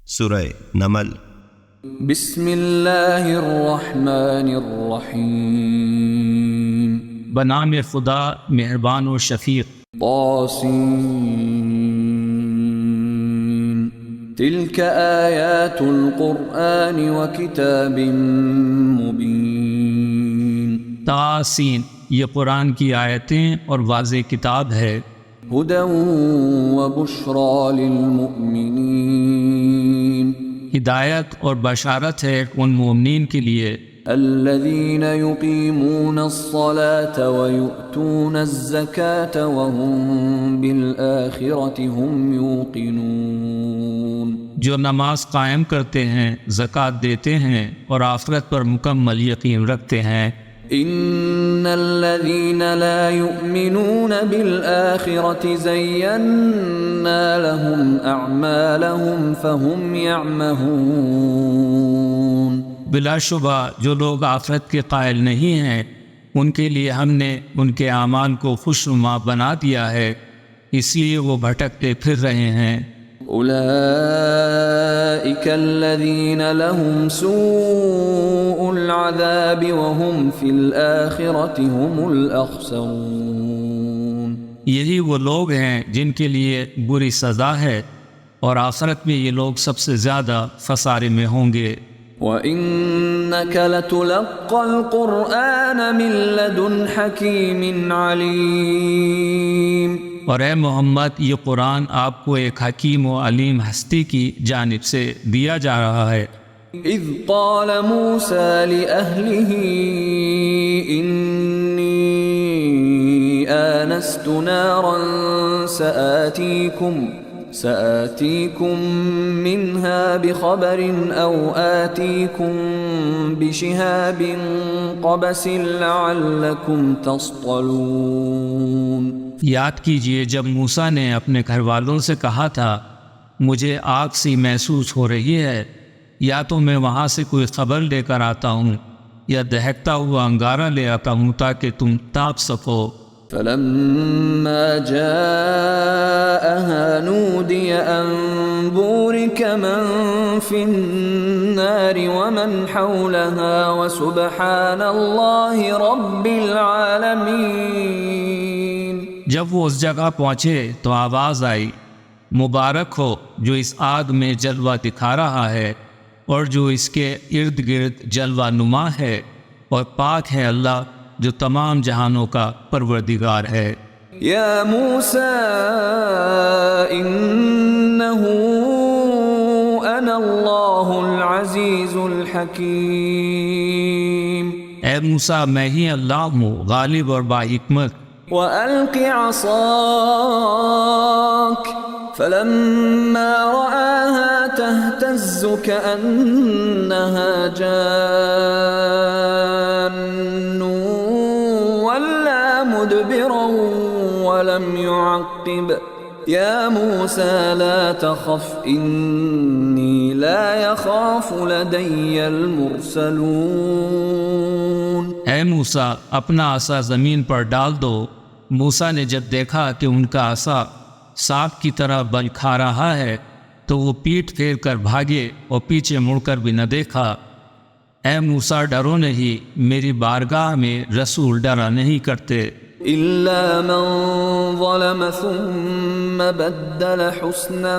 سورہ نمل۔ بسم اللہ الرحمن الرحیم، بنام خدا مہربان و شفیق۔ طاسین، تلک آیات القرآن وکتاب مبین۔ تاسین، یہ قرآن کی آیتیں اور واضح کتاب ہے۔ ہدی وبشری للمؤمنین، ہدایت اور بشارت ہے ان مومنین کے لیے الذین یقیمون الصلاة ویؤتون الزکاة وهم بالآخرة هم یوقنون، جو نماز قائم کرتے ہیں، زکوٰۃ دیتے ہیں اور آخرت پر مکمل یقین رکھتے ہیں۔ ان الذین لا یؤمنون بالآخرة زینا لهم اعمالهم فهم یعمہون، بلا شبہ جو لوگ آخرت کے قائل نہیں ہیں ان کے لیے ہم نے ان کے اعمال کو خوشنما بنا دیا ہے، اس لیے وہ بھٹکتے پھر رہے ہیں۔ اولئک الذین لهم سوء العذاب وهم فی الآخرة هم الاخسرون، یہی وہ لوگ ہیں جن کے لیے بری سزا ہے اور آخرت میں یہ لوگ سب سے زیادہ خسارے میں ہوں گے۔ وَإِنَّكَ لَتُلَقَّى الْقُرْآنَ مِن لَّدُنْ حَكِيمٍ عَلِيمٍ، اور اے محمد، یہ قرآن آپ کو ایک حکیم و علیم ہستی کی جانب سے دیا جا رہا ہے۔ اذ قال موسیٰ لأہلہ انی آنست نارا سآتیکم منها بخبر او آتیکم بشہاب قبس لعلکم تصطلون۔ یاد کیجئے جب موسیٰ نے اپنے گھر والوں سے کہا تھا مجھے آگ سی محسوس ہو رہی ہے، یا تو میں وہاں سے کوئی خبر لے کر آتا ہوں یا دہکتا ہوا انگارہ لے آتا ہوں تاکہ تم تاپ سکو۔ فلما جاءها نودي أن بورك من في النار ومن حولها وسبحان الله رب العالمين۔ جب وہ اس جگہ پہنچے تو آواز آئی مبارک ہو جو اس آگ میں جلوہ دکھا رہا ہے اور جو اس کے ارد گرد جلوہ نما ہے، اور پاک ہے اللہ جو تمام جہانوں کا پروردگار ہے۔ یا موسیٰ انہو انا اللہ العزیز الحکیم، اے موسیٰ میں ہی اللہ ہوں غالب اور باحکمت۔ وَأَلْقِ عَصَاكَ فَلَمَّا رَآهَا تَهْتَزُّ كَأَنَّهَا جَانٌّ وَلَّى مُدْبِرًا وَلَمْ يُعَقِّبْ يَا مُوسَى لَا تَخَفْ إِنِّي لَا يَخَافُ لَدَيَّ الْمُرْسَلُونَ۔ اے موسیٰ اپنا عصا زمین پر ڈال دو۔ موسیٰ نے جب دیکھا کہ ان کا عصا سانپ کی طرح بل کھا رہا ہے تو وہ پیٹھ پھیر کر بھاگے اور پیچھے مڑ کر بھی نہ دیکھا۔ اے موسیٰ ڈرو نہیں، میری بارگاہ میں رسول ڈرا نہیں کرتے۔ إِلَّا مَن ظَلَمَ ثُمَّ بَدَّلَ حُسْنًا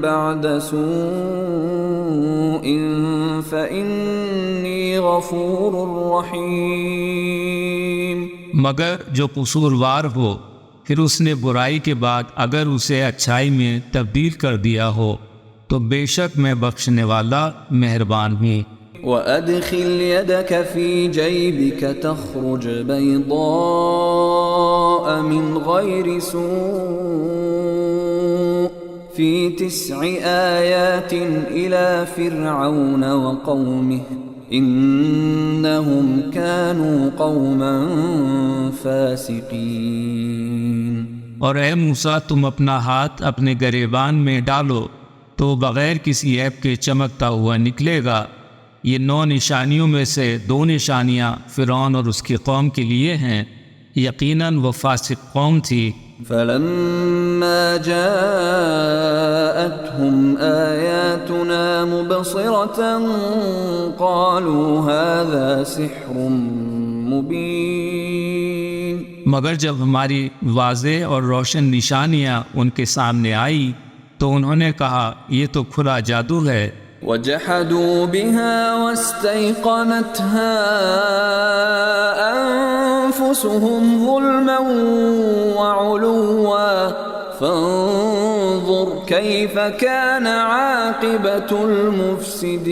بَعْدَ سُوءٍ فَإِنِّي غَفُورٌ رَّحِيمٌ، مگر جو قصوروار ہو پھر اس نے برائی کے بعد اگر اسے اچھائی میں تبدیل کر دیا ہو تو بے شک میں بخشنے والا مہربان ہوں۔ وَأَدْخِلْ يَدَكَ فِي جَيْبِكَ تَخْرُجْ بَيْضَاءَ مِنْ غَيْرِ سُوءٍ فِي 9 آيَاتٍ إِلَى فِرْعَوْنَ وَقَوْمِهِ إِنَّهُمْ كَانُوا قَوْمًا فَاسِقِينَ۔ اور اے موسیٰ تم اپنا ہاتھ اپنے گریبان میں ڈالو تو بغیر کسی عیب کے چمکتا ہوا نکلے گا۔ یہ 9 نشانیوں میں سے 2 نشانیاں فرعون اور اس کی قوم کے لیے ہیں، یقیناً وہ فاسق قوم تھی۔ فَلَمَّا فلما جاءتهم آياتنا مبصرة قالوا هذا سحر مبين. مگر جب ہماری واضح اور روشن نشانیاں ان کے سامنے آئی تو انہوں نے کہا یہ تو کھلا جادو ہے. وجحدوا بها واستيقنتها أنفسهم ظلما وعلوا فانظر كيف كان عاقبة المفسدين.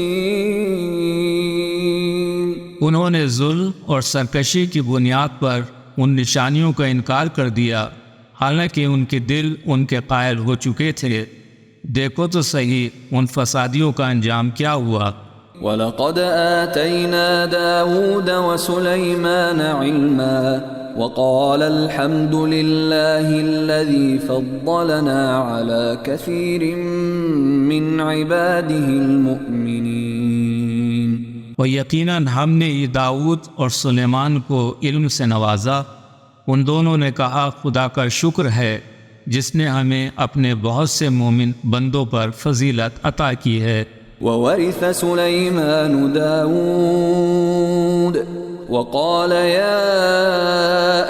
انہوں نے ظلم اور سرکشی کی بنیاد پر ان نشانیوں کا انکار کر دیا حالانکہ ان کے دل ان کے قائل ہو چکے تھے. دیکھو تو صحیح ان فسادیوں کا انجام کیا ہوا. وَلَقَدْ آتَيْنَا دَاوُودَ وَسُلَيْمَانَ عِلْمًا وَقَالَ الْحَمْدُ لِلَّهِ الَّذِي فَضَّلَنَا عَلَى كَثِيرٍ مِّنْ عِبَادِهِ الْمُؤْمِنِينَ. اور یقیناً ہم نے یہ داؤد اور سلیمان کو علم سے نوازا. ان دونوں نے کہا خدا کا شکر ہے جس نے ہمیں اپنے بہت سے مومن بندوں پر فضیلت عطا کی ہے. وَوَرِثَ سُلَيْمَانُ دَاوُودَ وَقَالَ يَا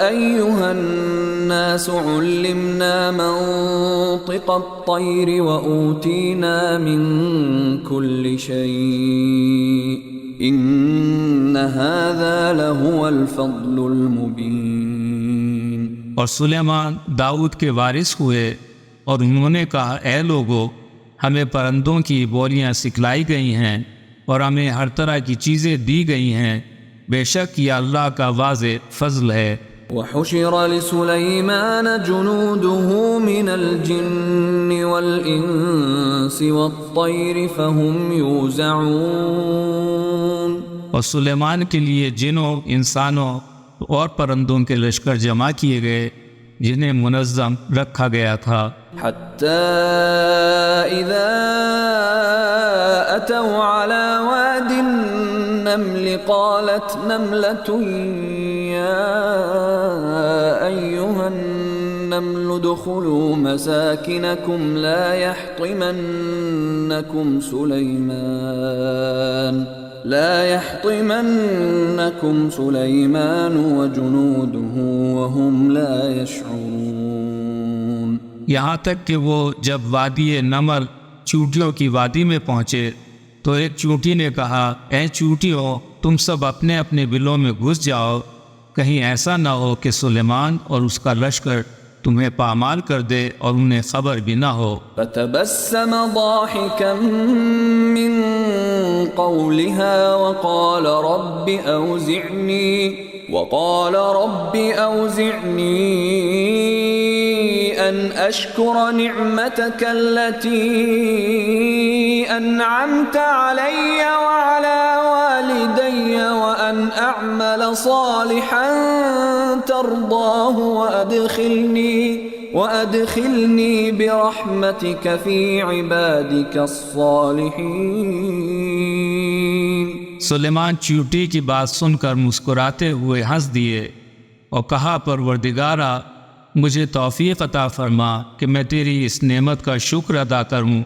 أَيُّهَا النَّاسُ عُلِّمْنَا مَنطِقَ الطَّيْرِ وَأُوتِينَا مِن كُلِّ شَيْءٍ إِنَّ هَذَا لَهُوَ الْفَضْلُ الْمُبِينُ. اور سلیمان داؤد کے وارث ہوئے اور انہوں نے کہا اے لوگو ہمیں پرندوں کی بولیاں سکھلائی گئی ہیں اور ہمیں ہر طرح کی چیزیں دی گئی ہیں. بے شک یہ اللہ کا واضح فضل ہے. وحشر لسليمان جنوده من الجن والإنس والطير فهم يوزعون. اور سلیمان کے لیے جنوں انسانوں اور پرندوں کے لشکر جمع کیے گئے جنہیں منظم رکھا گیا تھا. حتى إذا أتوا على واد النمل قالت نملة يا أيها النمل ادخلوا مساكنكم لا يحطمنكم سليمان وجنوده وهم لا يشعرون. یہاں تک کہ وہ جب وادی نمل چونٹیوں کی وادی میں پہنچے تو ایک چونٹی نے کہا اے چونٹیوں تم سب اپنے اپنے بلوں میں گھس جاؤ کہیں ایسا نہ ہو کہ سلیمان اور اس کا لشکر تمہیں پامال کر دے اور انہیں خبر بھی نہ ہو. فتبسم ضاحكا من قولها وقال رب أوزعني أن أشكر نعمتك التي أنعمت علي وعلى والدي وأن أعمل صالحا ترضاه وأدخلني برحمتك في عبادك الصالحين. سلیمان چیونٹی کی بات سن کر مسکراتے ہوئے ہنس دیے اور کہا پروردگارا مجھے توفیق عطا فرما کہ میں تیری اس نعمت کا شکر ادا کروں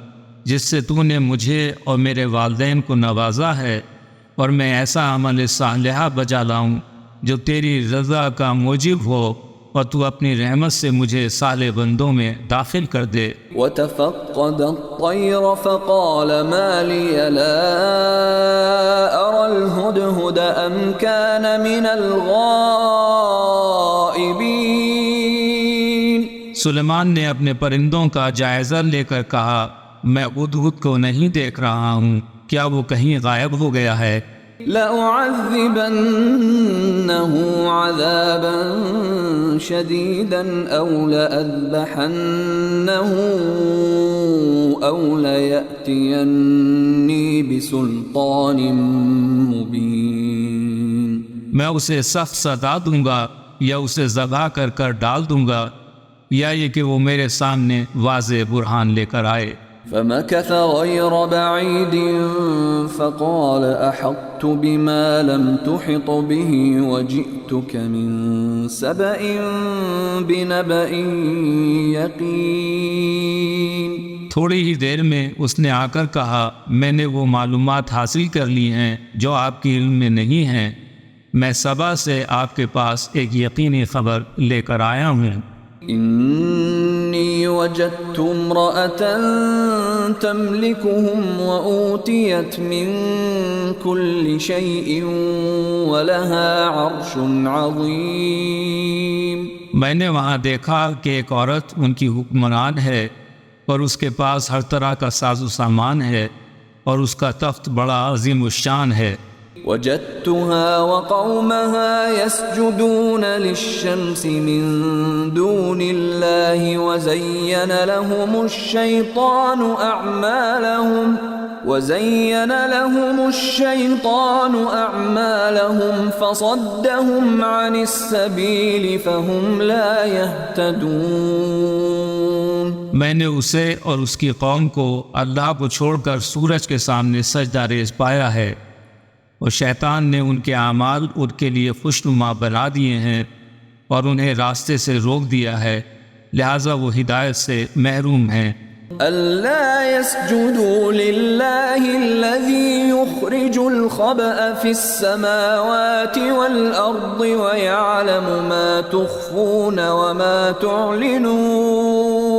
جس سے تو نے مجھے اور میرے والدین کو نوازا ہے اور میں ایسا عمل صالحہ بجا لاؤں جو تیری رضا کا موجب ہو اور تو اپنی رحمت سے مجھے صالح بندوں میں داخل کر دے. وَتَفَقَّدَ الطَّيْرَ فَقَالَ مَا لِيَ لَا أَرَى الْهُدْهُدَ أَمْ كَانَ مِنَ الْغَائِبِينَ. سلیمان نے اپنے پرندوں کا جائزہ لے کر کہا میں ہدہد کو نہیں دیکھ رہا ہوں کیا وہ کہیں غائب ہو گیا ہے. لَأُعَذِّبَنَّهُ عَذَابًا شَدِيدًا أَوْ لَأَذْبَحَنَّهُ أَوْ لَيَأْتِيَنِّي بِسُلْطَانٍ مُبِينٍ. میں اسے سخت سزا دوں گا یا اسے ذبح کر ڈال دوں گا یا یہ کہ وہ میرے سامنے واضح برہان لے کر آئے. فمكث غير بعيد فقال أحطت بما لم تحط به وجئتك من سبأ بنبأ يقين. تھوڑی ہی دیر میں اس نے آ کر کہا میں نے وہ معلومات حاصل کر لی ہیں جو آپ کے علم میں نہیں ہیں. میں سبا سے آپ کے پاس ایک یقینی خبر لے کر آیا ہوں. إني وجدت امرأة تملكهم وأوتيت من كل شيء ولها عرش عظيم. میں نے وہاں دیکھا کہ ایک عورت ان کی حکمران ہے اور اس کے پاس ہر طرح کا ساز و سامان ہے اور اس کا تخت بڑا عظیم الشان ہے. وجدتها وقومها يسجدون للشمس من دون الله وزين لهم الشيطان أعمالهم فصدهم عن السبيل فهم لا يهتدون. میں نے اسے اور اس کی قوم کو اللہ کو چھوڑ کر سورج کے سامنے سجدہ ریز پایا ہے اور شیطان نے ان کے اعمال ان کے لیے خوشنما بنا دیے ہیں اور انہیں راستے سے روک دیا ہے، لہٰذا وہ ہدایت سے محروم ہیں. ألا يسجدوا لله الذي يخرج الخبأ في السماوات والأرض ويعلم ما تخفون وما تعلنون.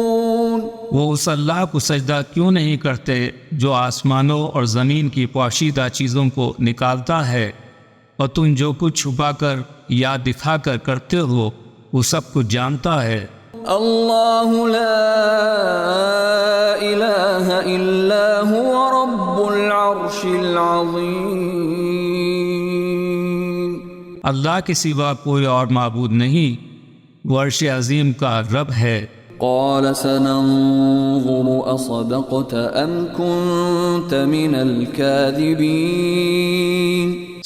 وہ اس اللہ کو سجدہ کیوں نہیں کرتے جو آسمانوں اور زمین کی پوشیدہ چیزوں کو نکالتا ہے اور تم جو کچھ چھپا کر یا دکھا کر کرتے ہو وہ سب کچھ جانتا ہے. اللہ لا الہ الا هو رب العرش العظیم. اللہ کے سوا کوئی اور معبود نہیں، وہ عرش عظیم کا رب ہے. قال سننظر اصدقت ام كنت من الكاذبین.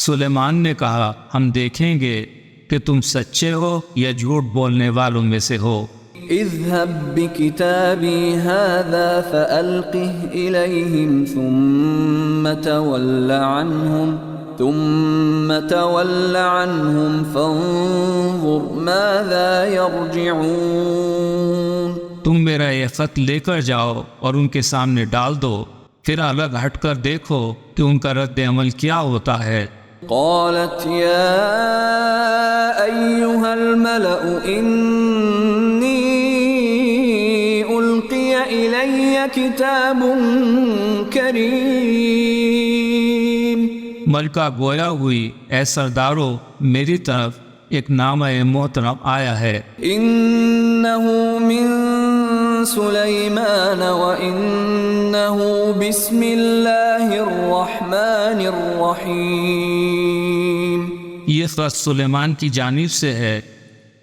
سلیمان نے کہا ہم دیکھیں گے کہ تم سچے ہو یا جھوٹ بولنے والوں میں سے ہو. اذهب بكتابي هذا فألقه إليهم ثم تول عنهم فانظر ماذا يرجعون. تم میرا یہ خط لے کر جاؤ اور ان کے سامنے ڈال دو، پھر الگ ہٹ کر دیکھو کہ ان کا رد عمل کیا ہوتا ہے. قالت يا أيها الملأ إني ألقي إلي كتاب كريم. ملکہ گویا ہوئی اے سردارو میری طرف ایک نامہ محترم آیا ہے. إنه من سليمان وإنه بسم الله الرحمن الرحيم. یہ خط سلیمان کی جانب سے ہے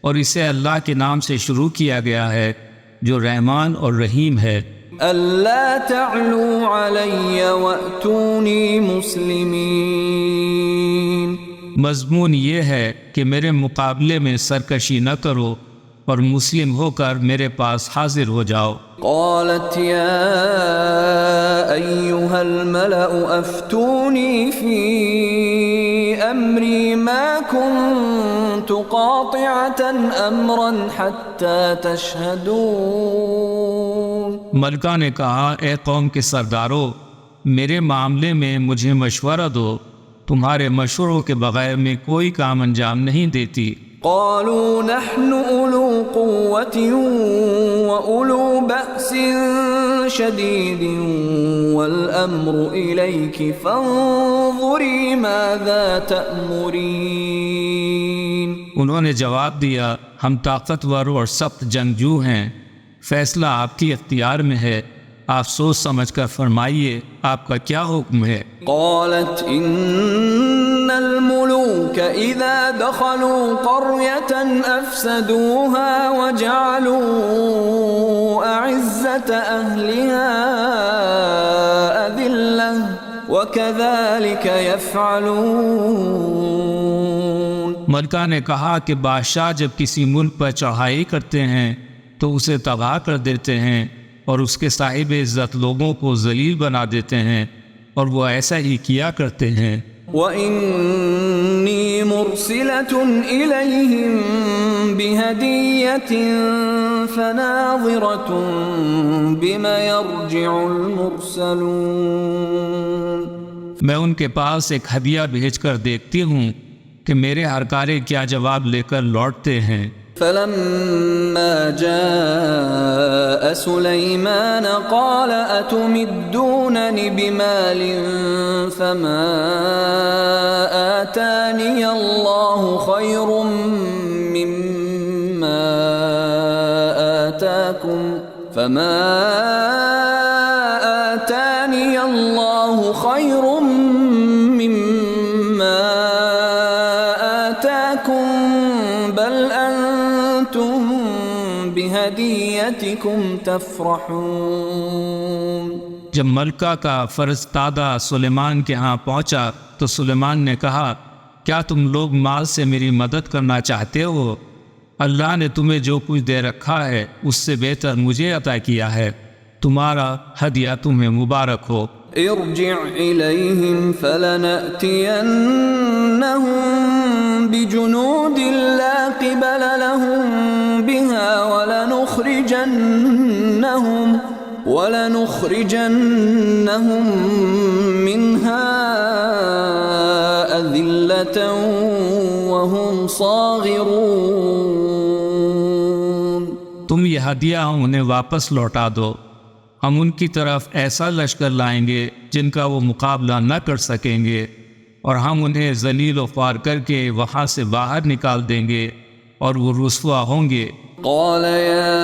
اور اسے اللہ کے نام سے شروع کیا گیا ہے جو رحمان اور رحیم ہے. ألا تعلوا علي وأتوني مسلمين. مضمون یہ ہے کہ میرے مقابلے میں سرکشی نہ کرو اور مسلم ہو کر میرے پاس حاضر ہو جاؤ. قالت يا أيها الملأ أفتوني في أمري ما كنت قاطعة أمرا حتى تشهدون. ملکہ نے کہا اے قوم کے سردارو میرے معاملے میں مجھے مشورہ دو، تمہارے مشوروں کے بغیر میں کوئی کام انجام نہیں دیتی. قالوا نحن أولو قوة وأولو بأس شديد والأمر إليك فانظري ماذا تأمرين. انہوں نے جواب دیا ہم طاقتور اور سخت جنگجو ہیں، فیصلہ آپ کی اختیار میں ہے، آپ سوچ سمجھ کر فرمائیے آپ کا کیا حکم ہے. قالت إن الملوك إذا دخلوا قرية أفسدوها وجعلوا أعزة أهلها أذلة وكذلك يفعلون. ملکہ نے کہا کہ بادشاہ جب کسی ملک پر چڑھائی کرتے ہیں تو اسے تباہ کر دیتے ہیں اور اس کے صاحب عزت لوگوں کو ذلیل بنا دیتے ہیں، اور وہ ایسا ہی کیا کرتے ہیں۔ وَإِنِّي مُرْسِلَةٌ إِلَيْهِمْ بِهَدِيَّةٍ فَنَاظِرَةٌ بِمَ يَرْجِعُ الْمُرْسَلُونَ۔ میں ان کے پاس ایک ہدیہ بھیج کر دیکھتی ہوں کہ میرے ہر کارے کیا جواب لے کر لوٹتے ہیں۔ فَلَمَّا جَاءَ سُلَيْمَانَ قَالَ أَتُمِدُّونَنِ بِمَالٍ فَمَا آتَانِيَ اللَّهُ خَيْرٌ مِّمَّا آتَاكُمْ بَلْ أَنْتُمْ بِهَدِيَّتِكُمْ تَفْرَحُونَ۔ جب ملکہ کا فرزدادہ سلیمان کے ہاں پہنچا تو سلیمان نے کہا، کیا تم لوگ مال سے میری مدد کرنا چاہتے ہو؟ اللہ نے تمہیں جو کچھ دے رکھا ہے اس سے بہتر مجھے عطا کیا ہے، تمہارا ہدیہ تمہیں مبارک ہو۔ ارجع إليهم فلنأتينهم بجنود لا قبل لهم بها ولنخرجنهم منها أذلة وهم صاغرون۔ تم یہ ہدیہ انہیں واپس لوٹا دو، ہم ان کی طرف ایسا لشکر لائیں گے جن کا وہ مقابلہ نہ کر سکیں گے، اور ہم انہیں ذلیل و خوار کر کے وہاں سے باہر نکال دیں گے اور وہ رسوا ہوں گے۔ قال يا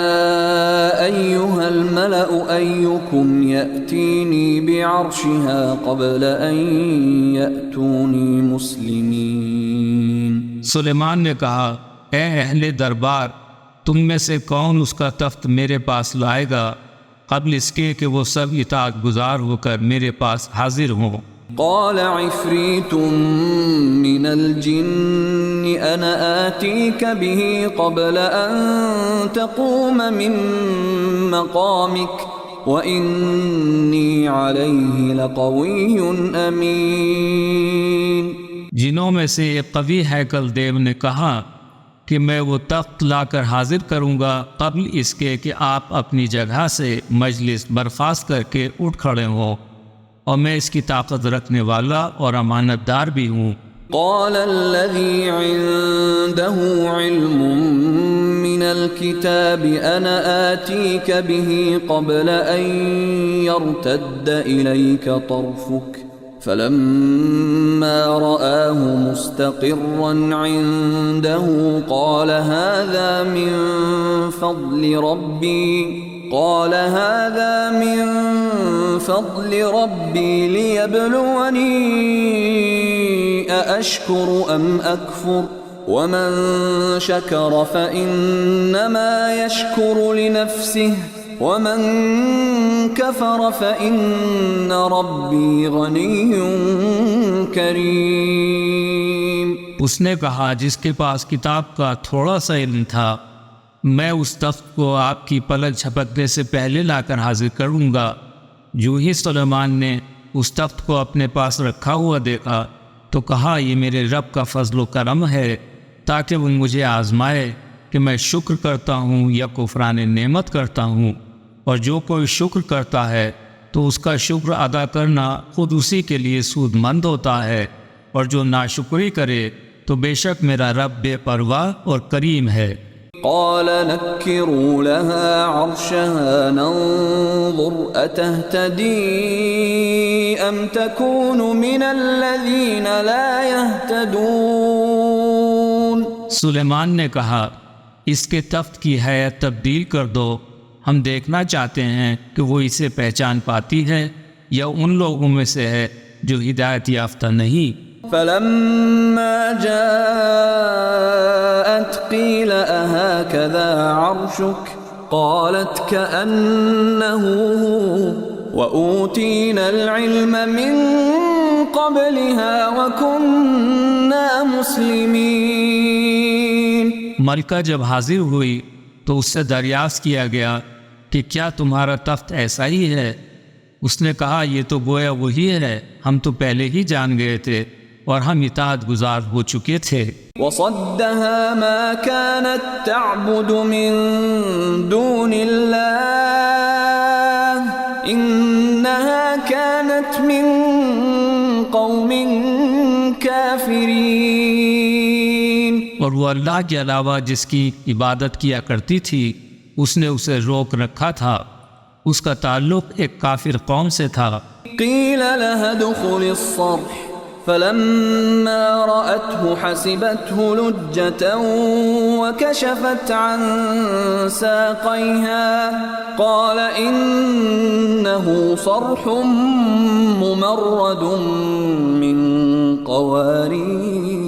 أيها الملأ أيكم يأتيني بعرشها قبل أن يأتوني مسلمين۔ سلیمان نے کہا، اے اہل دربار، تم میں سے کون اس کا تخت میرے پاس لائے گا قبل اس کے کہ وہ سب اطاعت گزار ہو کر میرے پاس حاضر ہوں؟ قال عفريت من الجن أنا آتيك به قبل أن تقوم من مقامك وإني عليه لقوي أمين۔ جنوں میں سے ایک قوی ہیکل دیو نے کہا کہ میں وہ تخت لا کر حاضر کروں گا قبل اس کے کہ آپ اپنی جگہ سے مجلس برخاست کر کے اٹھ کھڑے ہوں، اور میں اس کی طاقت رکھنے والا اور امانت دار بھی ہوں۔ قال الذي عنده علم من الكتاب أنا آتيك به قبل أن يرتد إليك طرفك فلما رآه مستقرا عنده قال هذا من فضل ربي ليبلوني أأشكر أم أكفر ومن شكر فإنما يشكر لنفسه ومن كفر فإن ربي غني كريم۔ اس نے کہا، جس کے پاس کتاب کا تھوڑا سا علم تھا، میں اس تخت کو آپ کی پلک جھپکنے سے پہلے لا کر حاضر کروں گا۔ جو ہی سلیمان نے اس تخت کو اپنے پاس رکھا ہوا دیکھا تو کہا، یہ میرے رب کا فضل و کرم ہے تاکہ وہ مجھے آزمائے کہ میں شکر کرتا ہوں یا کفران نعمت کرتا ہوں، اور جو کوئی شکر کرتا ہے تو اس کا شکر ادا کرنا خود اسی کے لیے سود مند ہوتا ہے، اور جو ناشکری کرے تو بے شک میرا رب بے پرواہ اور کریم ہے۔ قال نكروا لها عرشها ننظر أتهتدي أم تكون من الذين لا يهتدون۔ سلیمان نے کہا، اس کے تخت کی حیت تبدیل کر دو، ہم دیکھنا چاہتے ہیں کہ وہ اسے پہچان پاتی ہے یا ان لوگوں میں سے ہے جو ہدایت یافتہ نہیں۔ فلما جاءت قيل أهكذا عرشك قالت كأنه هو وأوتينا العلم من قبلها وكنا مسلمين۔ ملکہ جب حاضر ہوئی تو اس سے دریافت کیا گیا کہ کیا تمہارا تخت ایسا ہی ہے؟ اس نے کہا یہ تو گویا وہی ہے، ہم تو پہلے ہی جان گئے تھے اور ہم اطاعت گزار ہو چکے تھے۔ وصدها ما كانت تعبد من دون الله إنها كانت من قوم كافرين۔ اور وہ اللہ کے علاوہ جس کی عبادت کیا کرتی تھی اس نے اسے روک رکھا تھا، اس کا تعلق ایک کافر قوم سے تھا۔ قيل لها ادخل الصرح فلما رأته حسبته لجة وكشفت عن ساقيها قال إنه صرح ممرد من قوارير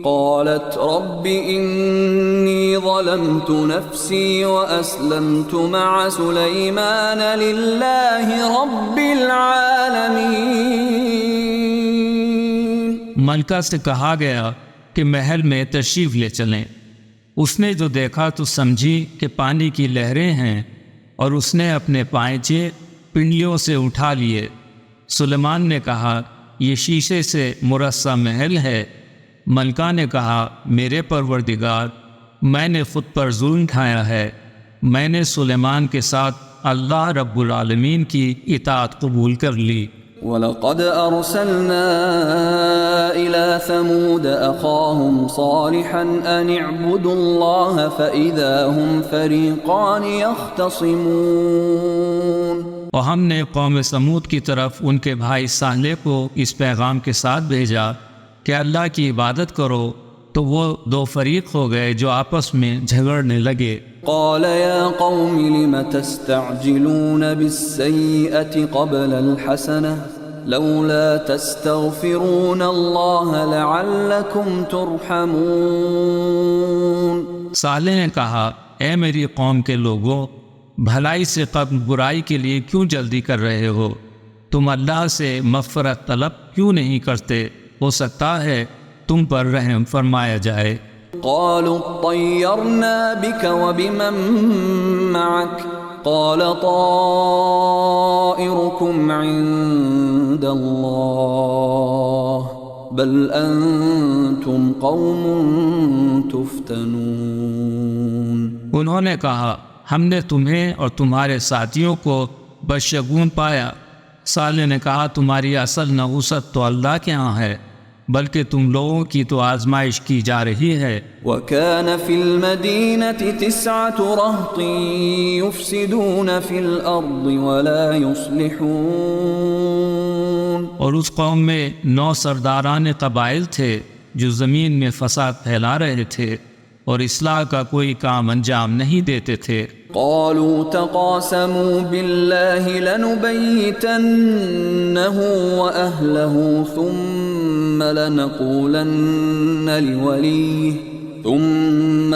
قالت رب إني ظلمت نفسي وأسلمت مع سليمان لله رب العالمين۔ ملکہ سے کہا گیا کہ محل میں تشریف لے چلیں۔ اس نے جو دیکھا تو سمجھی کہ پانی کی لہریں ہیں اور اس نے اپنے پائچے پنڈلیوں سے اٹھا لیے۔ سلیمان نے کہا یہ شیشے سے مرصع محل ہے۔ ملکہ نے کہا میرے پروردگار، میں نے خود پر ظلم ڈھایا ہے، میں نے سلیمان کے ساتھ اللہ رب العالمین کی اطاعت قبول کر لی۔ وَلَقَدْ أَرْسَلْنَا إِلَى ثَمُودَ أَخَاهُمْ صَالِحًا أَنِ اعْبُدُوا اللَّهَ فَإِذَا هُمْ فَرِيقَانِ يَخْتَصِمُونَ۔ اور ہم نے قوم سمود کی طرف ان کے بھائی صالح کو اس پیغام کے ساتھ بھیجا کہ اللہ کی عبادت کرو، تو وہ دو فریق ہو گئے جو آپس میں جھگڑنے لگے۔ قال يا قوم لم تستعجلون بالسيئة قبل الحسنة لولا تستغفرون الله لعلكم ترحمون۔ صالح نے کہا اے میری قوم کے لوگوں، بھلائی سے قبل برائی کے لیے کیوں جلدی کر رہے ہو؟ تم اللہ سے مغفرت طلب کیوں نہیں کرتے؟ ہو سکتا ہے تم پر رحم فرمایا جائے۔ قالوا اطيرنا بك وبمن معك قال طائركم عند الله بل انتم قوم تفتنون۔ انہوں نے کہا ہم نے تمہیں اور تمہارے ساتھیوں کو بشگون پایا۔ صالح نے کہا تمہاری اصل نحوست تو اللہ کے ہاں ہے، بلکہ تم لوگوں کی تو آزمائش کی جا رہی ہے۔ وَكَانَ فِي الْمَدِينَةِ 9 رَهْطٍ يُفْسِدُونَ فِي الْأَرْضِ وَلَا يُصْلِحُونَ۔ اور اس قوم میں 9 سرداران قبائل تھے جو زمین میں فساد پھیلا رہے تھے اور اصلاح کا کوئی کام انجام نہیں دیتے تھے۔ قالوا تقاسموا بالله لنبيتنه وأهله ثم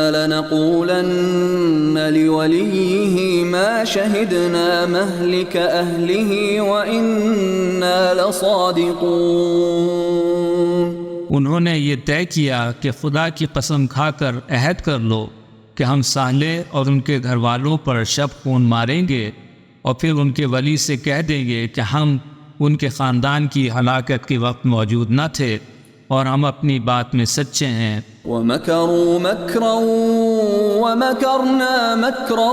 لنقولن لوليه ما شهدنا مهلك أهله وإنا لصادقون۔ انہوں نے یہ طے کیا کہ خدا کی قسم کھا کر عہد کر لو کہ ہم صالح اور ان کے گھر والوں پر شب خون ماریں گے، اور پھر ان کے ولی سے کہہ دیں گے کہ ہم ان کے خاندان کی ہلاکت کے وقت موجود نہ تھے اور ہم اپنی بات میں سچے ہیں۔ وَمَكَرُوا مَكْرًا وَمَكَرْنَا مَكْرًا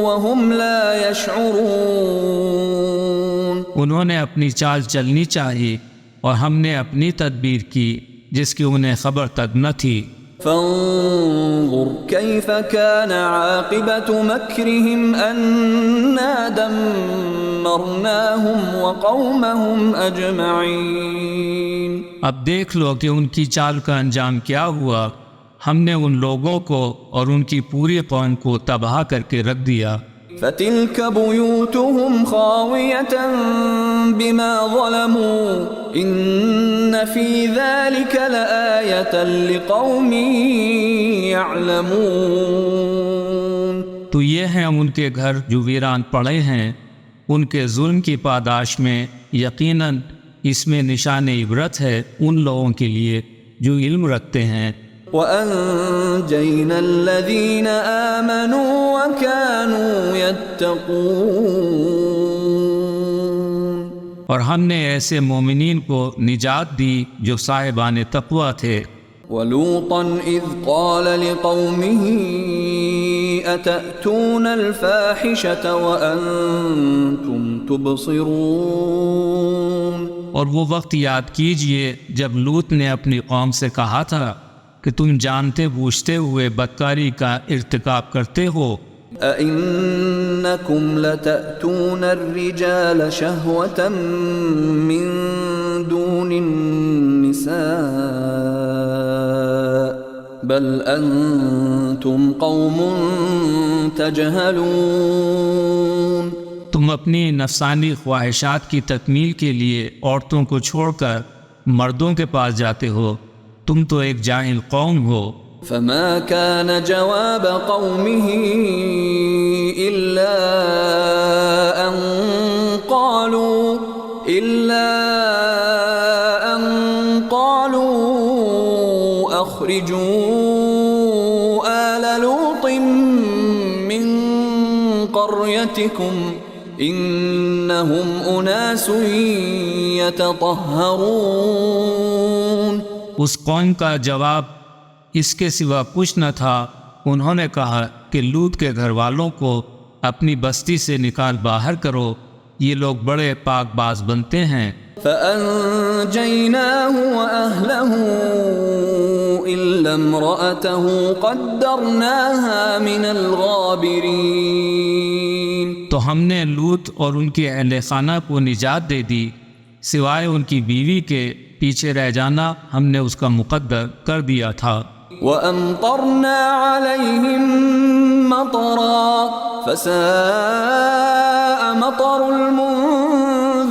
وَهُمْ لَا يَشْعُرُونَ۔ انہوں نے اپنی چال چلنی چاہی اور ہم نے اپنی تدبیر کی جس کی انہیں خبر تک نہ تھی۔ فانظر كيف كان عاقبة مكرهم أنا دمرناهم وقومهم أجمعين۔ اب دیکھ لو کہ ان کی چال کا انجام کیا ہوا، ہم نے ان لوگوں کو اور ان کی پوری قوم کو تباہ کر کے رکھ دیا۔ فَتِلْكَ بُيُوتُهُمْ خَاوِيَةً بِمَا ظَلَمُوا إِنَّ فِي ذَلِكَ لَآيَةً لِقَوْمٍ يَعْلَمُونَ۔ تو یہ ہیں ان کے گھر جو ویران پڑے ہیں، ان کے ظلم کی پاداش میں یقیناً اس میں نشان عبرت ہے ان لوگوں کے لیے جو علم رکھتے ہیں۔ وَأَنجَيْنَا الَّذِينَ آمَنُوا وَكَانُوا يَتَّقُونَ، اور ہم نے ایسے مومنین کو نجات دی جو صاحبان تقوی تھے۔ وَلُوطًا إِذْ قَالَ لِقَوْمِهِ أَتَأْتُونَ الْفَاحِشَةَ وَأَنْتُمْ تُبْصِرُونَ، اور وہ وقت یاد کیجئے جب لوط نے اپنی قوم سے کہا تھا کہ تم جانتے بوجھتے ہوئے بدکاری کا ارتکاب کرتے ہو۔ أَإِنَّكُمْ لَتَأْتُونَ الرِّجَالَ شَهْوَةً مِّن دُونِ النِّسَاءِ بَلْ أَنْتُمْ قَوْمٌ تَجْهَلُونَ، تم اپنی نفسانی خواہشات کی تکمیل کے لیے عورتوں کو چھوڑ کر مردوں کے پاس جاتے ہو، تم تو ایک جاہل قوم ہو۔ فما كان جواب قومه إلا أن قالوا أخرجوا آل لوط من قريتكم إنهم أناس يتطهرون، اس قوم کا جواب اس کے سوا کچھ نہ تھا، انہوں نے کہا کہ لوط کے گھر والوں کو اپنی بستی سے نکال باہر کرو، یہ لوگ بڑے پاک باز بنتے ہیں۔ فَأَنجَيْنَاهُ وَأَهْلَهُ إِلَّا امْرَأَتَهُ قَدَّرْنَاهَا مِنَ الْغَابِرِينَ، تو ہم نے لوط اور ان کے اہل خانہ کو نجات دے دی، سوائے ان کی بیوی کے پیچھے رہ جانا ہم نے اس کا مقدر کر دیا تھا۔ وَأَمْطَرْنَا عَلَيْهِمْ مَطَرًا فَسَاءَ مَطَرُ الْمُنذَرِينَ،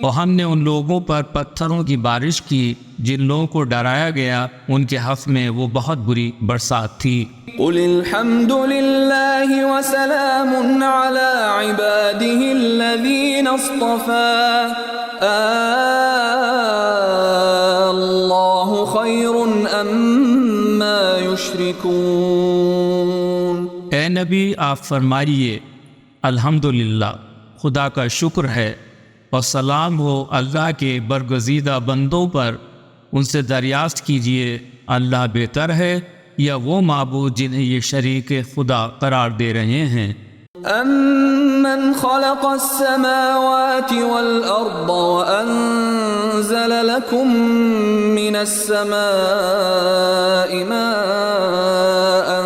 اور ہم نے ان لوگوں پر پتھروں کی بارش کی جن لوگوں کو ڈرایا گیا، ان کے حق میں وہ بہت بری برسات تھی۔ قُلِ الْحَمْدُ لِلَّهِ وَسَلَامٌ عَلَى عِبَادِهِ الَّذِينَ اصْطَفَى اللَّهُ خَيْرٌ أَمَّا يُشْرِكُونَ، اے نبی آپ فرمائیے الحمدللہ، خدا کا شکر ہے اور سلام ہو اللہ کے برگزیدہ بندوں پر، ان سے دریافت کیجئے اللہ بہتر ہے یا وہ معبود جنہیں یہ شریک خدا قرار دے رہے ہیں۔ أَمَّنْ خَلَقَ السَّمَاوَاتِ وَالْأَرْضَ وَأَنزَلَ لَكُم مِّنَ السَّمَاءِ مَاءً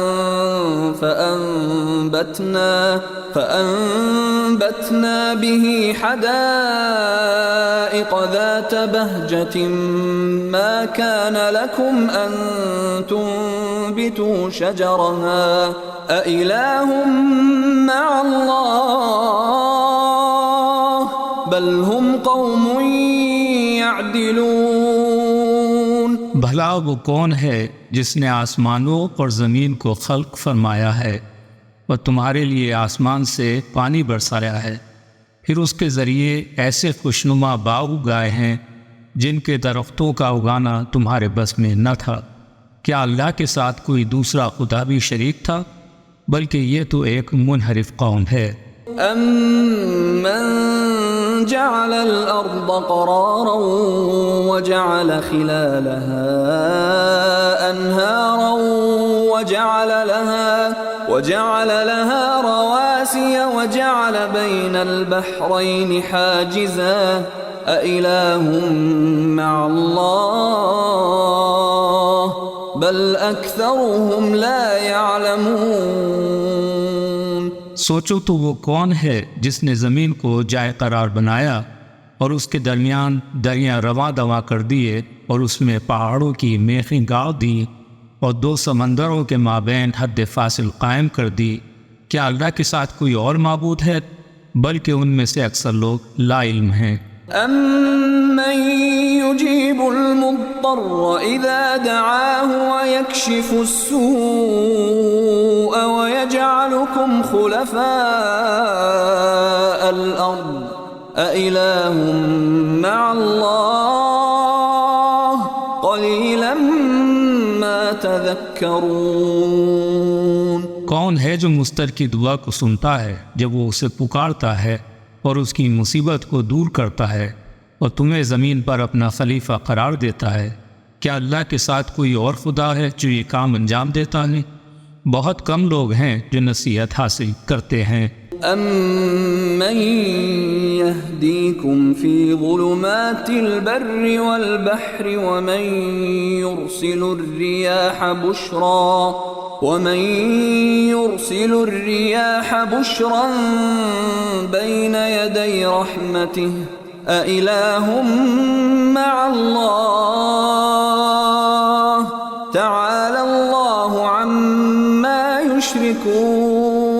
فَأَنبَتْنَا بِهِ حَدَائِقَ ذَاتَ بَهْجَةٍ مَا كَانَ لَكُمْ أَن تُنبِتُوا شَجَرَهَا أَإِلَٰهٌ مَّعَ اللَّهِ بَلْ هُمْ قَوْمٌ يَعْدِلُونَ، بھلا وہ کون ہے جس نے آسمانوں اور زمین کو خلق فرمایا ہے اور تمہارے لیے آسمان سے پانی برسایا ہے، پھر اس کے ذریعے ایسے خوشنما باغ اگائے ہیں جن کے درختوں کا اگانا تمہارے بس میں نہ تھا۔ کیا اللہ کے ساتھ کوئی دوسرا خدا بھی شریک تھا؟ بلکہ یہ تو ایک منحرف قوم ہے۔ أَمَّنْ جَعَلَ الْأَرْضَ قَرَارًا وَجَعَلَ خِلَالَهَا أَنْهَارًا وَجَعَلَ لَهَا رَوَاسِيَ وَجَعَلَ بَيْنَ الْبَحْرَيْنِ حَاجِزًا أَإِلَٰهٌ مَّعَ اللَّهِ بَلْ أَكْثَرُهُمْ لَا يَعْلَمُونَ، سوچو تو وہ کون ہے جس نے زمین کو جائے قرار بنایا اور اس کے درمیان دریا رواں دواں کر دیے اور اس میں پہاڑوں کی میخیں گاڑ دی اور دو سمندروں کے مابین حد فاصل قائم کر دی، کیا اللہ کے ساتھ کوئی اور معبود ہے؟ بلکہ ان میں سے اکثر لوگ لا علم ہیں۔ أَمَّن يُجِيبُ الْمُضْطَرَّ إِذَا دَعَاهُ وَيَكْشِفُ السُّوءَ وَيَجْعَلُكُمْ خُلَفَاءَ الْأَرْضِ أَإِلَٰهٌ مَّعَ اللَّهِ قَلِيلٌ تذكرون کون ہے جو مضطر کی دعا کو سنتا ہے جب وہ اسے پکارتا ہے اور اس کی مصیبت کو دور کرتا ہے اور تمہیں زمین پر اپنا خلیفہ قرار دیتا ہے؟ کیا اللہ کے ساتھ کوئی اور خدا ہے جو یہ کام انجام دیتا ہے؟ بہت کم لوگ ہیں جو نصیحت حاصل کرتے ہیں۔ أَمَّن يَهْدِيكُمْ فِي ظُلُمَاتِ الْبَرِّ وَالْبَحْرِ وَمَن يُرْسِلُ الرِّيَاحَ بُشْرًا بَيْنَ يَدَيْ رَحْمَتِهِ أَإِلَٰهٌ مَّعَ اللَّهِ تَعَالَى اللَّهُ عَمَّا يُشْرِكُونَ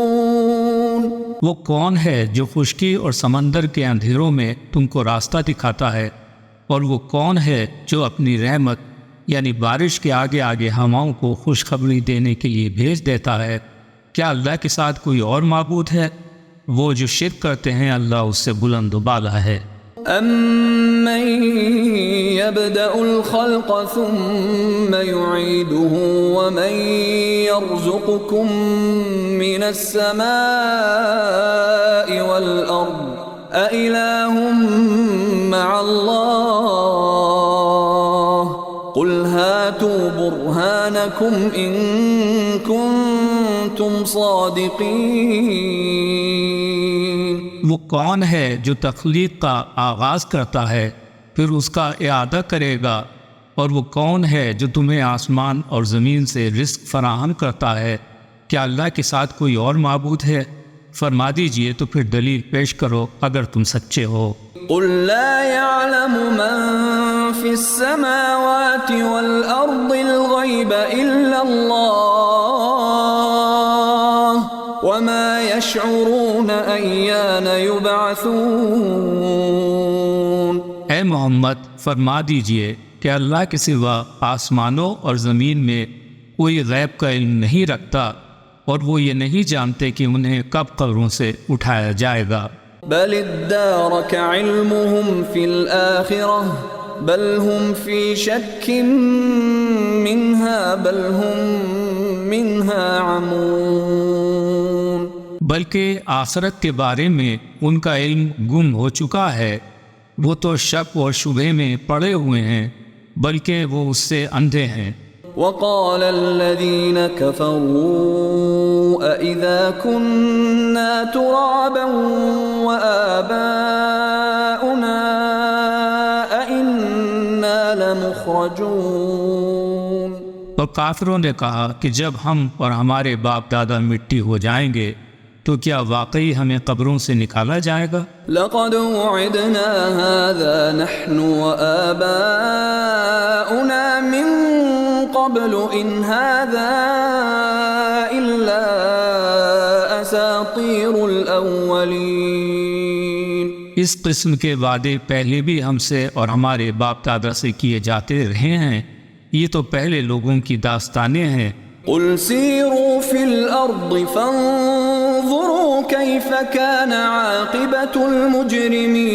وہ کون ہے جو خشکی اور سمندر کے اندھیروں میں تم کو راستہ دکھاتا ہے، اور وہ کون ہے جو اپنی رحمت یعنی بارش کے آگے آگے ہواؤں کو خوشخبری دینے کے لیے بھیج دیتا ہے؟ کیا اللہ کے ساتھ کوئی اور معبود ہے؟ وہ جو شرک کرتے ہیں اللہ اس سے بلند و بالا ہے۔ أَمَّن يَبْدَأُ الْخَلْقَ ثُمَّ يُعِيدُهُ وَمَن يَرْزُقُكُم مِّنَ السَّمَاءِ وَالْأَرْضِ أَإِلَٰهٌ مَّعَ اللَّهِ قُلْ هَاتُوا بُرْهَانَكُمْ إِن كُنتُمْ صَادِقِينَ وہ کون ہے جو تخلیق کا آغاز کرتا ہے پھر اس کا اعادہ کرے گا، اور وہ کون ہے جو تمہیں آسمان اور زمین سے رزق فراہم کرتا ہے؟ کیا اللہ کے ساتھ کوئی اور معبود ہے؟ فرما دیجئے تو پھر دلیل پیش کرو اگر تم سچے ہو۔ قل لا يعلم من في السماوات والأرض الغيب إلا الله وما يشعرون أيان يبعثون۔ اے محمد فرما دیجئے کہ اللہ کے سوا آسمانوں اور زمین میں کوئی غیب کا علم نہیں رکھتا، اور وہ یہ نہیں جانتے کہ انہیں کب قبروں سے اٹھایا جائے گا۔ بل ادارك علمهم في الآخرة بل هم في شك منها بل هم منها عمون۔ بلکہ آخرت کے بارے میں ان کا علم گم ہو چکا ہے، وہ تو شک اور شبہ میں پڑے ہوئے ہیں، بلکہ وہ اس سے اندھے ہیں۔ وقال الذين كفروا أإذا كنا ترابا وآباؤنا أإنا لمخرجون۔ اور کافروں نے کہا کہ جب ہم اور ہمارے باپ دادا مٹی ہو جائیں گے تو کیا واقعی ہمیں قبروں سے نکالا جائے گا؟ لقد وعدنا هذا نحن وآباؤنا من قبل إن هذا إلا أساطير الأولين۔ اس قسم کے وعدے پہلے بھی ہم سے اور ہمارے باپ دادا سے کیے جاتے رہے ہیں، یہ تو پہلے لوگوں کی داستانیں ہیں۔ قل سیروا فی الارض فانظروا کیف کان عاقبۃ المجرمین۔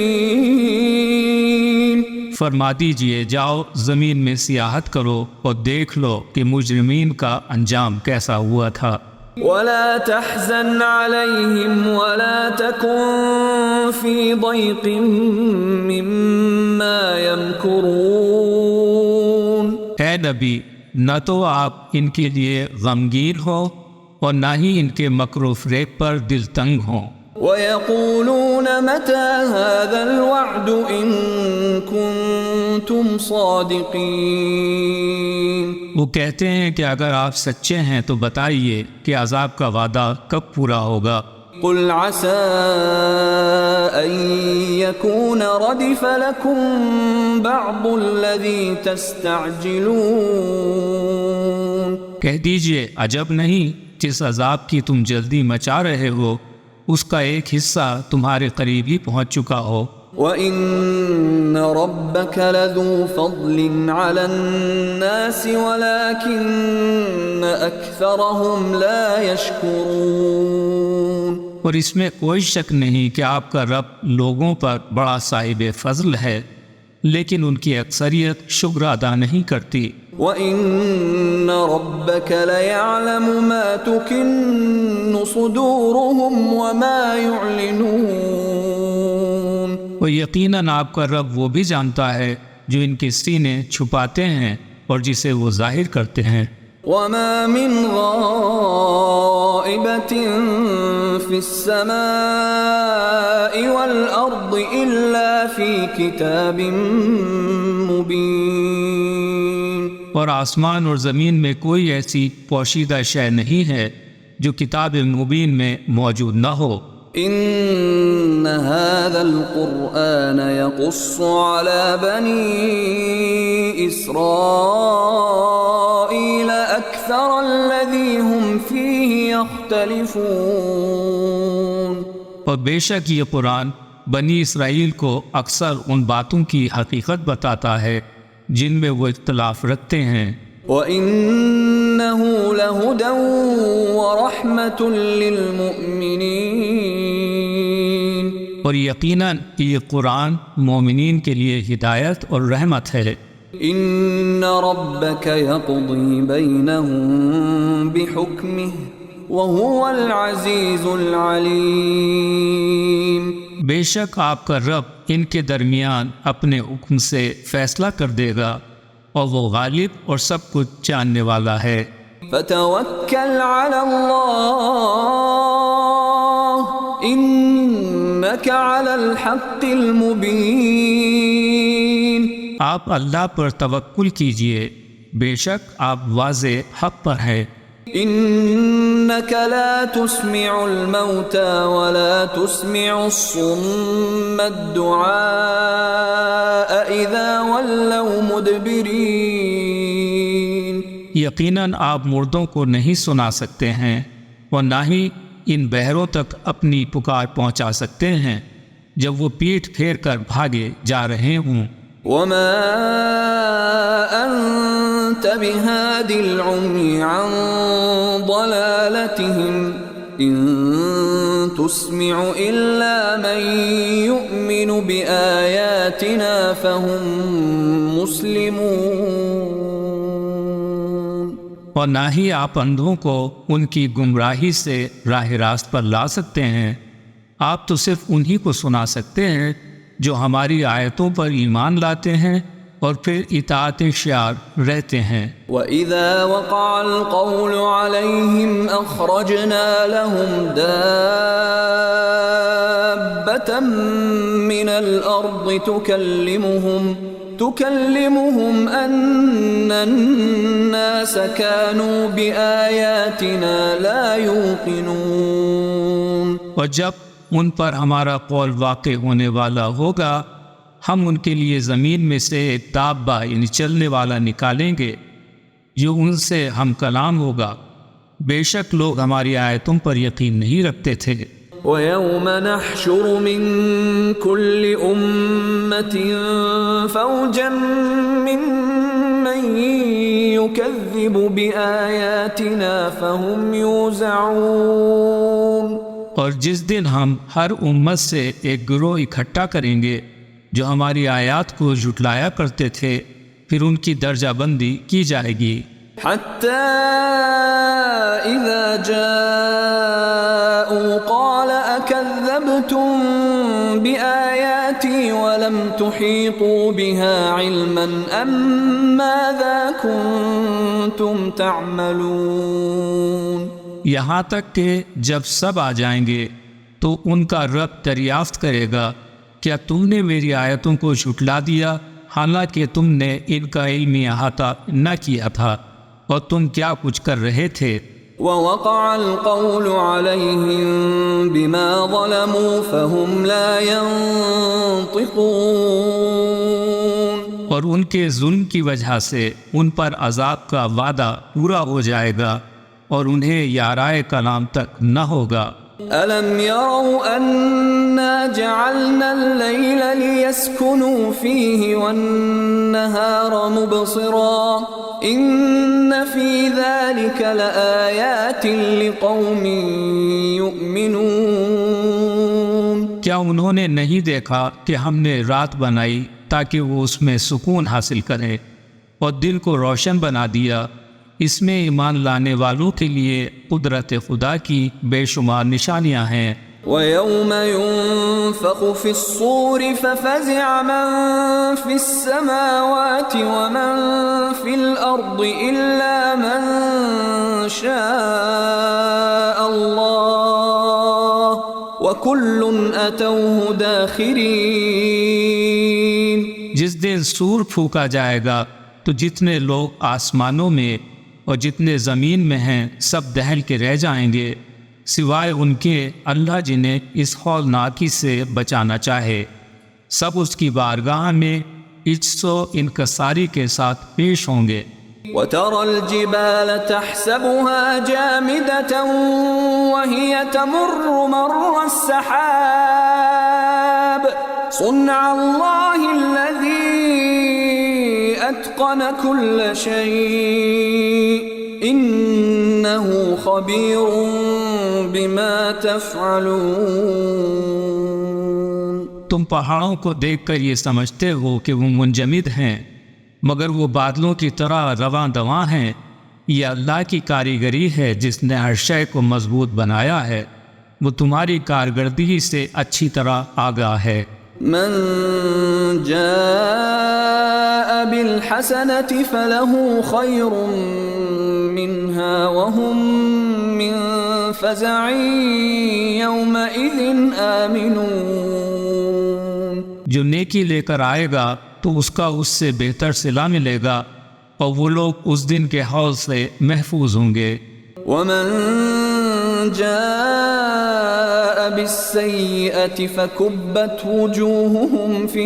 فرما دیجئے جاؤ زمین میں سیاحت کرو اور دیکھ لو کہ مجرمین کا انجام کیسا ہوا تھا۔ ولا تحزن علیہم ولا تکن فی ضیق مما یمکرون۔ اے نبی نہ تو آپ ان کے لیے غمگین ہو اور نہ ہی ان کے مکر و فریب پر دل تنگ ہوں۔ وَيَقُولُونَ مَتَى هَذَا الْوَعْدُ إِن كُنتُمْ صَادِقِينَ۔ وہ کہتے ہیں کہ اگر آپ سچے ہیں تو بتائیے کہ عذاب کا وعدہ کب پورا ہوگا۔ قُلْ عَسَىٰ أَن يَكُونَ رَدِفَ لَكُم بَعْضُ الَّذِي تَسْتَعْجِلُونَ۔ کہہ دیجئے عجب نہیں جس عذاب کی تم جلدی مچا رہے ہو اس کا ایک حصہ تمہارے قریب ہی پہنچ چکا ہو۔ وَإِنَّ رَبَّكَ لَذُو فَضْلٍ عَلَى النَّاسِ وَلَكِنَّ أَكْثَرَهُمْ لَا يَشْكُرُونَ۔ اور اس میں کوئی شک نہیں کہ آپ کا رب لوگوں پر بڑا صاحب فضل ہے، لیکن ان کی اکثریت شکر ادا نہیں کرتی۔ وَإِنَّ رَبَّكَ لَيَعْلَمُ مَا تُكِنُّ صُدُورُهُمْ وَمَا يُعْلِنُونَ، اور یقیناً آپ کا رب وہ بھی جانتا ہے جو ان کے سینے چھپاتے ہیں اور جسے وہ ظاہر کرتے ہیں۔ وَمَا مِنْ غَائِبَةٍ فِي السَّمَاءِ وَالْأَرْضِ إِلَّا فِي كِتَابٍ مُبِينٍ، اور آسمان اور زمین میں کوئی ایسی پوشیدہ شے نہیں ہے جو کتاب مبین میں موجود نہ ہو۔ إِنَّ هَذَا الْقُرْآنَ يَقُصُّ عَلَى بَنِي إِسْرَائِيلَ أَكْثَرَ الَّذِي هُمْ فِيهِ يَخْتَلِفُونَ، اور بے شک یہ قرآن بنی اسرائیل کو اکثر ان باتوں کی حقیقت بتاتا ہے جن میں وہ اختلاف رکھتے ہیں۔ وَإِنَّهُ لَهُدًى وَرَحْمَةٌ لِّلْمُؤْمِنِينَ، اور یقیناً یہ قرآن مومنین کے لیے ہدایت اور رحمت ہے۔ إِنَّ رَبَّكَ يَقْضِي بَيْنَهُم بِحُكْمِهِ وَهُوَ الْعَزِيزُ الْعَلِيمُ، بے شک آپ کا رب ان کے درمیان اپنے حکم سے فیصلہ کر دے گا اور وہ غالب اور سب کچھ جاننے والا ہے۔ فَتَوَكَّلْ عَلَى اللَّهِ إِنَّكَ عَلَى الْحَقِّ الْمُبِينِ، آپ اللہ پر توکل کیجئے، بے شک آپ واضح حق پر ہیں۔ إِنَّكَ لَا تُسْمِعُ الْمَوْتَى وَلَا تُسْمِعُ الصُّمَّ الدُّعَاءَ إِذَا وَلَّوْا مُدْبِرِينَ، یقیناً آپ مردوں کو نہیں سنا سکتے ہیں اور نہ ہی ان بہروں تک اپنی پکار پہنچا سکتے ہیں جب وہ پیٹھ پھیر کر بھاگے جا رہے ہوں۔ وَمَا أَنتَ بِهَادِ الْعُمْيِ عَن ضَلَالَتِهِمْ إِن تُسْمِعُ إِلَّا مَن يُؤْمِنُ بِآيَاتِنَا فَهُم مُسْلِمُونَ، اور نہ ہی آپ اندھوں کو ان کی گمراہی سے راہ راست پر لا سکتے ہیں، آپ تو صرف انہی کو سنا سکتے ہیں جو ہماری آیتوں پر ایمان لاتے ہیں اور پھر اطاعت شعار رہتے ہیں۔ وَإِذَا وَقَعَ الْقَوْلُ عَلَيْهِمْ أَخْرَجْنَا لَهُمْ دَابَّةً مِّنَ الْأَرْضِ تُكَلِّمُهُمْ أَنَّ النَّاسَ كَانُوا بِآيَاتِنَا لَا يُوقِنُونَ، اور جب ان پر ہمارا قول واقع ہونے والا ہوگا ہم ان کے لیے زمین میں سے ایک دابہ یعنی چلنے والا نکالیں گے جو ان سے ہم کلام ہوگا، بے شک لوگ ہماری آیتوں پر یقین نہیں رکھتے تھے۔ وَيَوْمَ نَحْشُرُ مِن كُلِّ أُمَّةٍ فَوْجًا مِّمَّن يُكَذِّبُ بِآيَاتِنَا فَهُمْ يُوزَعُونَ، اور جس دن ہم ہر امت سے ایک گروہ اکٹھا کریں گے جو ہماری آیات کو جھٹلایا کرتے تھے، پھر ان کی درجہ بندی کی جائے گی۔ حَتَّى إِذَا جَاءُوا قَالَ أَكَذَّبْتُم بِآيَاتِي وَلَمْ تُحِيطُوا بِهَا عِلْمًا أَم مَّاذَا كُنتُمْ تَعْمَلُونَ، یہاں تک کہ جب سب آ جائیں گے تو ان کا رب دریافت کرے گا کیا تم نے میری آیتوں کو جھٹلا دیا حالانکہ تم نے ان کا علمی احاطہ نہ کیا تھا، اور تم کیا کچھ کر رہے تھے۔ وَوَقَعَ الْقَوْلُ عَلَيْهِمْ بِمَا ظَلَمُوا فَهُمْ لَا يَنطِقُونَ، اور ان کے ظلم کی وجہ سے ان پر عذاب کا وعدہ پورا ہو جائے گا اور انہیں یارائے کلام تک نہ ہوگا۔ أَلَمْ يَرَوْا أَنَّا جَعَلْنَا اللَّيْلَ لِيَسْكُنُوا فِيهِ وَالنَّهَارَ مُبْصِرًا إِنَّ فِي ذَلِكَ لَآيَاتٍ لِقَوْمٍ يُؤْمِنُونَ، کیا انہوں نے نہیں دیکھا کہ ہم نے رات بنائی تاکہ وہ اس میں سکون حاصل کریں، اور دل کو روشن بنا دیا۔ اس میں ایمان لانے والوں کے لیے قدرت خدا کی بے شمار نشانیاں ہیں۔ وَيَوْمَ يُنفَخُ فِي الصُّورِ فَفَزِعَ مَن فِي السَّمَاوَاتِ وَمَن فِي الْأَرْضِ إِلَّا مَن شَاءَ اللَّهُ وَكُلٌّ أَتَوْهُ دَاخِرِينَ۔ جس دن سور پھونکا جائے گا تو جتنے لوگ آسمانوں میں اور جتنے زمین میں ہیں سب دہل کے رہ جائیں گے، سوائے ان کے اللہ جنہیں اس ہولناکی سے بچانا چاہے۔ سب اس کی بارگاہ میں عجز و انکساری کے ساتھ پیش ہوں گے۔ وَتَرَى الْجِبَالَ تَحْسَبُهَا جَامِدَةً وَهِيَ تَمُرُّ مَرَّ السَّحَابِ صُنْعَ اللَّهِ الَّذِي أَتْقَنَ كُلَّ شَيْءٍ إِنَّهُ خَبِيرٌ بِمَا تَفْعَلُونَ۔ تم پہاڑوں کو دیکھ کر یہ سمجھتے ہو کہ وہ منجمد ہیں، مگر وہ بادلوں کی طرح رواں دواں ہیں۔ یہ اللہ کی کاریگری ہے جس نے ہر شے کو مضبوط بنایا ہے، وہ تمہاری کارکردگی سے اچھی طرح آگاہ ہے۔ من جاء بالحسنة فله خير منها وهم من فزع يومئذ آمنون۔ جو نیکی لے کر آئے گا تو اس کا اس سے بہتر صلہ ملے گا، اور وہ لوگ اس دن کے ہول سے محفوظ ہوں گے۔ ومن جاء بالسيئة فكبت وجوههم في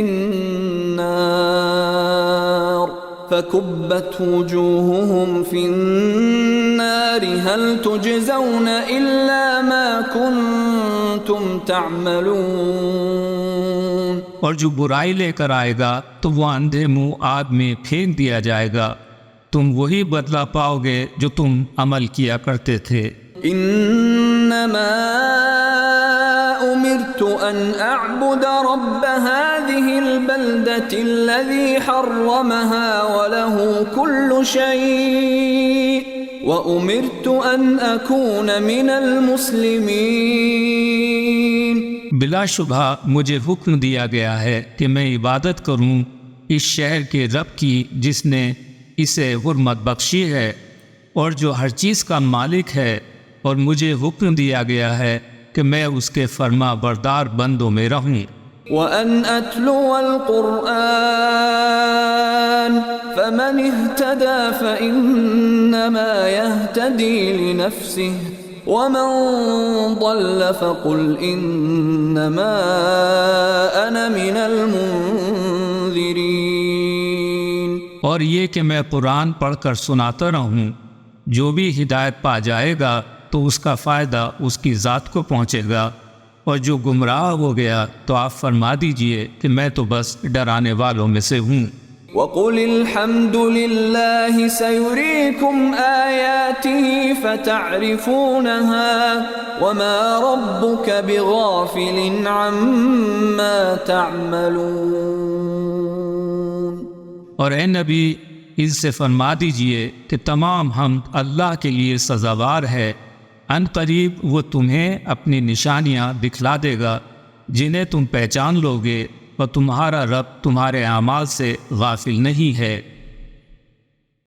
النار هل تجزون إلا ما كنتم تعملون۔ اور جو برائی لے کر آئے گا تو وہ اندھے منہ آگ میں پھینک دیا جائے گا، تم وہی بدلہ پاؤ گے جو تم عمل کیا کرتے تھے۔ انما امرت ان اعبد رب هذه البلدة الذي حرمها وله كل شيء وامرت ان اكون من المسلمين۔ بلا شبہ مجھے حکم دیا گیا ہے کہ میں عبادت کروں اس شہر کے رب کی جس نے اسے حرمت بخشی ہے اور جو ہر چیز کا مالک ہے، اور مجھے حکم دیا گیا ہے کہ میں اس کے فرما بردار بندوں میں رہوں۔ وَأَنْ أَتْلُوَ الْقُرْآنَ فَمَنِ اهْتَدَى فَإِنَّمَا يَهْتَدِي لِنَفْسِهِ وَمَنْ ضَلَّ فَقُلْ إِنَّمَا أَنَا مِنَ الْمُنذِرِينَ۔ اور یہ کہ میں قرآن پڑھ کر سناتا رہوں، جو بھی ہدایت پا جائے گا تو اس کا فائدہ اس کی ذات کو پہنچے گا، اور جو گمراہ ہو گیا تو آپ فرما دیجئے کہ میں تو بس ڈرانے والوں میں سے ہوں۔ وَقُلِ الْحَمْدُ لِلَّهِ سَيُرِيكُمْ آيَاتِهِ فَتَعْرِفُونَهَا وَمَا رَبُّكَ بِغَافِلٍ عَمَّا تَعْمَلُونَ۔ اور اے نبی، ان سے فرما دیجئے کہ تمام حمد اللہ کے لیے سزاوار ہے، ان قریب وہ تمہیں اپنی نشانیاں دکھلا دے گا جنہیں تم پہچان لو گے، اور تمہارا رب تمہارے اعمال سے غافل نہیں ہے۔